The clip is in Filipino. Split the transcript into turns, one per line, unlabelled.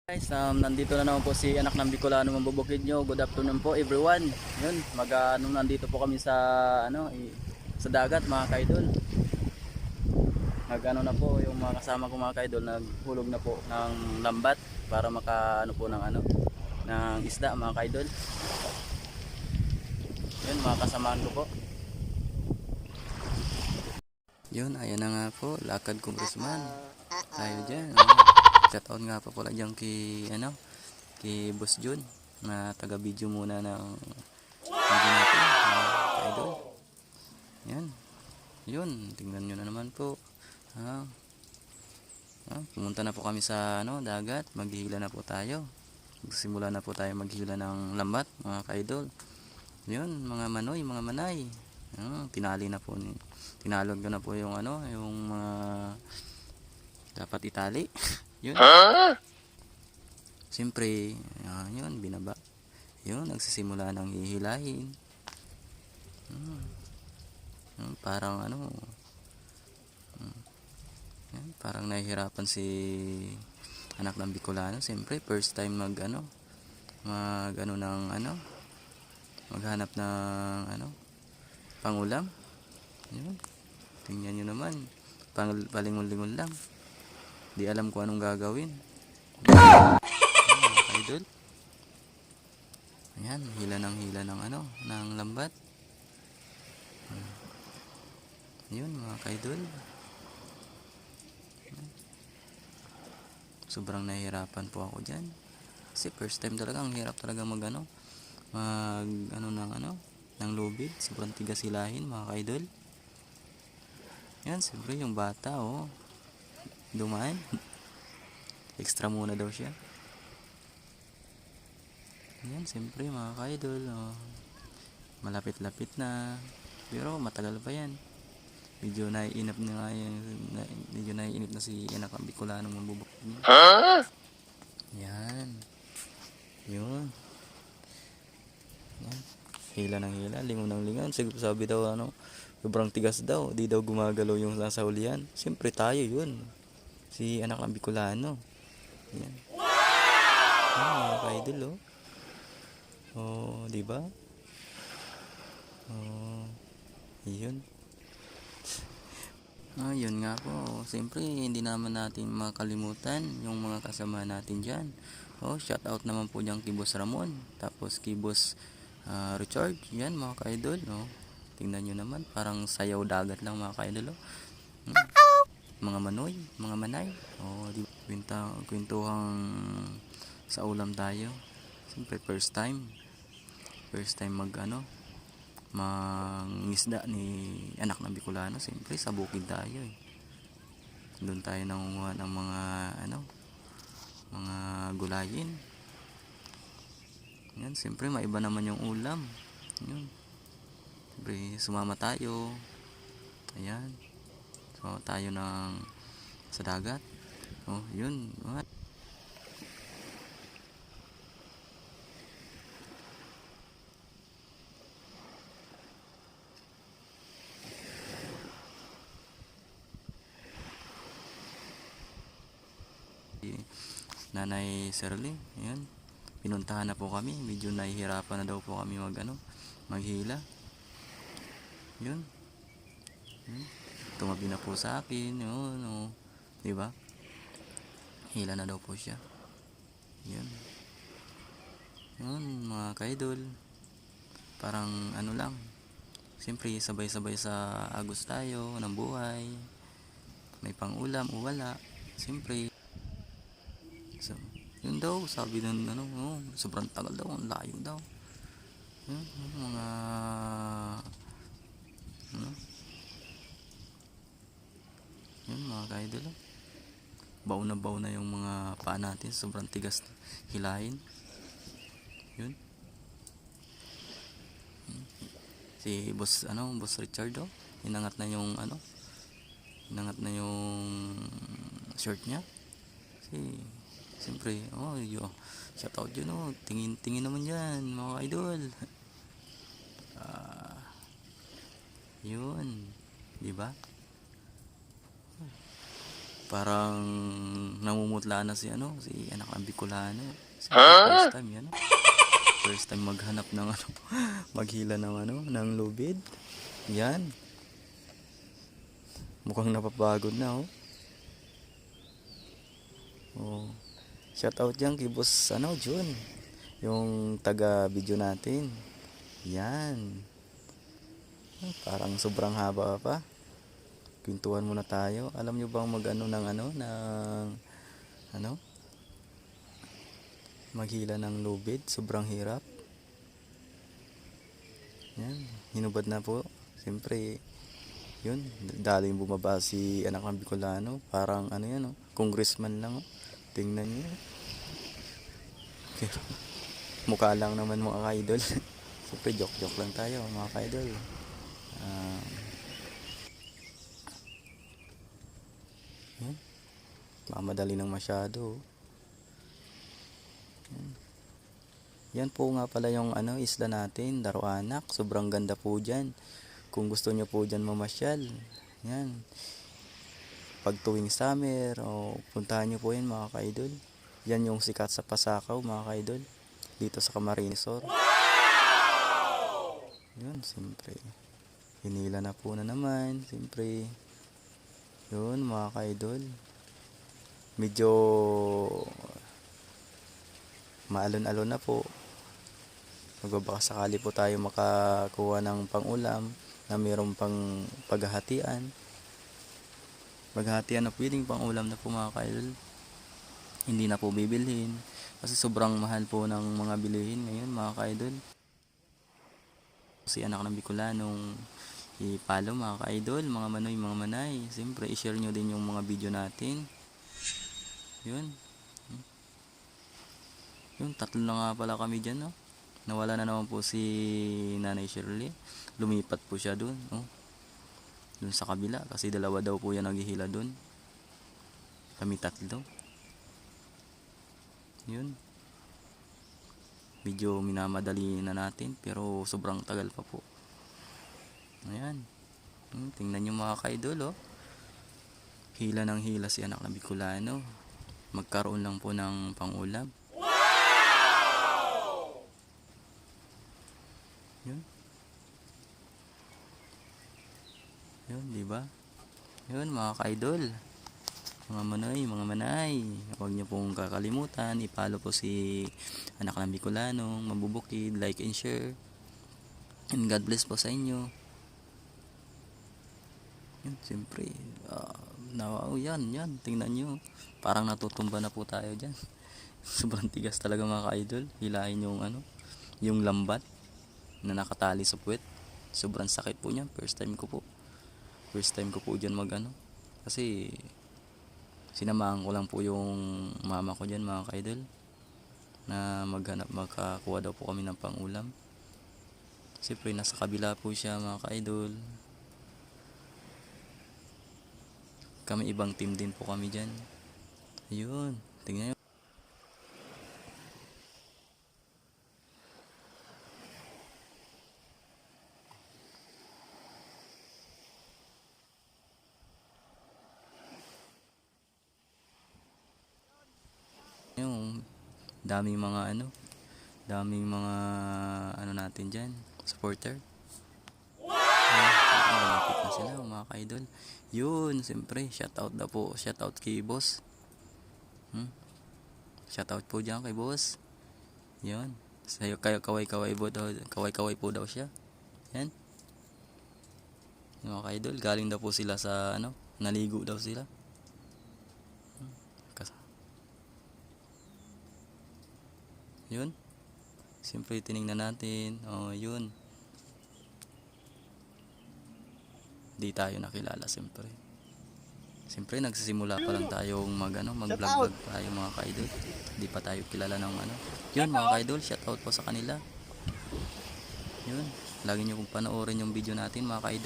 Guys, nandito na naman po si anak ng Bicolano Mambubukid nyo. Good afternoon po everyone. Yun, nandito po kami sa sa dagat mga kaidol. Na po yung mga kasama ko mga kaidol, naghulog na po ng lambat para maka po ng isda mga kaidol. Yun, mga kasamaan ko po. Yun, ayan na nga po, lakad congressman. Tayo dyan. Shout out nga po pala dyan kay Boss Jun na taga video muna ng video natin mga idol. Yan, yun, tingnan nyo na naman po. Pumunta na po kami sa dagat, maghihila na po tayo. Magsimula na po tayo maghila ng lambat mga kaidol. Yun, mga manoy, mga manay. Tinalog ko na po yung yung mga dapat itali. Yun. Siyempre, yun, binaba. Yun, nagsisimula ng hihilahin. Parang parang nahihirapan si anak ng Bicolano. Siyempre, first time maghanap ng pangulam. Yun. Tingnan nyo naman. Palingon-lingon lang. Di alam kung anong gagawin. Idol. Ayan, hila ng lambat. Yun mga kaidol. Sobrang nahihirapan po ako dyan. Kasi first time talaga, ang hirap talaga ng lubid. Sobrang tigas hilahin mga kaidol. Yan, siyempre yung bata dumaan. Extra muna daw siya. Yan, siyempre mga kaidol, malapit-lapit na. Pero matagal pa yan. Medyo naiinip na si anak ng Bicolano Mambubukid niya. Yan. Yun. Yan. Hila ng hila, lingon ng lingon. Sabi daw sobrang tigas daw. Di daw gumagalaw yung nasa hulihan. Siyempre tayo yun. Si anak ng Bicolano. Yan. Yan mga kaidol di ba? Yun. Yun nga po. Siyempre, hindi naman natin makalimutan yung mga kasama natin dyan. Shout out naman po dyan kay Boss Ramon. Tapos kay Boss Richard. Yan mga ka-idol. Tingnan nyo naman. Parang sayaw dagat lang mga ka-idol. Mga manoy, mga manay. Kwentuhang sa ulam tayo. Siyempre, first time mangisda ni anak ng Bicolano. Siyempre sa bukid tayo doon tayo nangunguha ng mga gulayin. Yan, siyempre maiba naman yung ulam. Yun, siyempre sumama tayo. Ayan, sumama tayo sa dagat. Yun. Nanay Shirley, ayan, pinuntahan na po kami. Medyo nahihirapan na daw po kami maghila. Yun. Tumabi na po sa akin. Yun, diba? Hila na daw po siya. Yun. Yun mga kaidol. Parang lang. Siyempre sabay-sabay sa agos tayo ng buhay. May pangulam o wala. Siyempre. So, yun daw, sabi ng sobrang tagal daw, ang layo daw. Yun, mga yun mga kaidol. Baw na yung mga paa natin, sobrang tigas hilahin. Yun. Si Boss Richard inangat na yung shirt niya. Siyempre, shout out yun tingin naman yan mga idol. Yun, di ba? Parang namumutla na si si anak ng Bicolano. First time yan. First time maghanap ng maghila ng ng lubid. Yan. Mukhang napapagod na Oh. Shout out diyan kay Boss Jun. Yung taga video natin. Yan. Parang sobrang haba pa. Kwentuhan muna tayo. Alam nyo bang ng maghila ng lubid? Sobrang hirap. Yan. Hinubad na po. Siyempre, yun. Daling bumaba si anak ng Bicolano. Parang yan congressman lang. Tingnan nyo. Pero, mukha lang naman mga ka-idol. Siyempre, joke-joke lang tayo mga ka-idol. Yan. Mamadali ng masyado. Yan po nga pala yung isla natin, Daroanak. Sobrang ganda po dyan. Kung gusto nyo po dyan mamasyal, yan. Pag tuwing summer, puntahan nyo po yan mga ka-idol. Yan yung sikat sa Pasakaw mga ka-idol. Dito sa Camarines Sur. Yun, siyempre. Hinila na po na naman, siyempre. Yun mga ka-idol. Medyo maalon-alon na po. Magbabaka sakali po tayo makakuha ng pang-ulam na mayroong pang paghahatian. Maghahatian na pwedeng pang-ulam na po mga ka-idol. Hindi na po bibilhin. Kasi sobrang mahal po ng mga bilihin ngayon mga ka-idol. Si anak ng Bicolanong i-follow mga ka-idol, mga manoy, mga manay. Siyempre, i-share nyo din yung mga video natin. Yun. Yun, tatlo na nga pala kami dyan, Nawala na naman po si Nanay Shirley. Lumipat po siya dun, dun sa kabila. Kasi dalawa daw po yan naghihila dun. Kami tatlo. Yun. Medyo minamadali na natin, pero sobrang tagal pa po. Ayan. Tingnan nyo mga ka-idol, Hila ng hila si anak ng Bicolano. Magkaroon lang po ng pang-ulam. Yun. Yun, diba? Yun mga ka-idol. Mga manay, huwag niyo pong kakalimutan, i-follow po si anak ng Bicolano, Mabubukid, like and share. And God bless po sa inyo. Yan, siyempre, yan, tingnan nyo. Parang natutumba na po tayo dyan. Sobrang tigas talaga mga ka-idol. Hilahin yung lambat na nakatali sa puwet. Sobrang sakit po niya. First time ko po dyan kasi sinamahan ko lang po yung mama ko dyan mga ka-idol na makakuha daw po kami ng pang-ulam. Siyempre nasa kabila po siya mga ka-idol. Kami ibang team din po kami dyan. Ayun, tingnan nyo. Yung daming mga natin dyan, supporter. Malapit na sila mga ka-idol. Yun, siyempre, shoutout na po. Shoutout kay boss. Shoutout po dyan kay boss. Yun. Sayo kayo kaway-kaway po daw siya. Yan. Mga ka-idol, galing daw po sila sa naligo daw sila. Yun. Siyempre tiningnan natin. Yun. Di tayo nakilala siyempre. Siyempre nagsisimula pa lang tayong mag-vlog tayo mga ka-idol. Di pa tayo kilala ng Yun mga ka-idol, shoutout po sa kanila. Yun. Lagi nyo kong panoorin yung video natin mga ka-idol.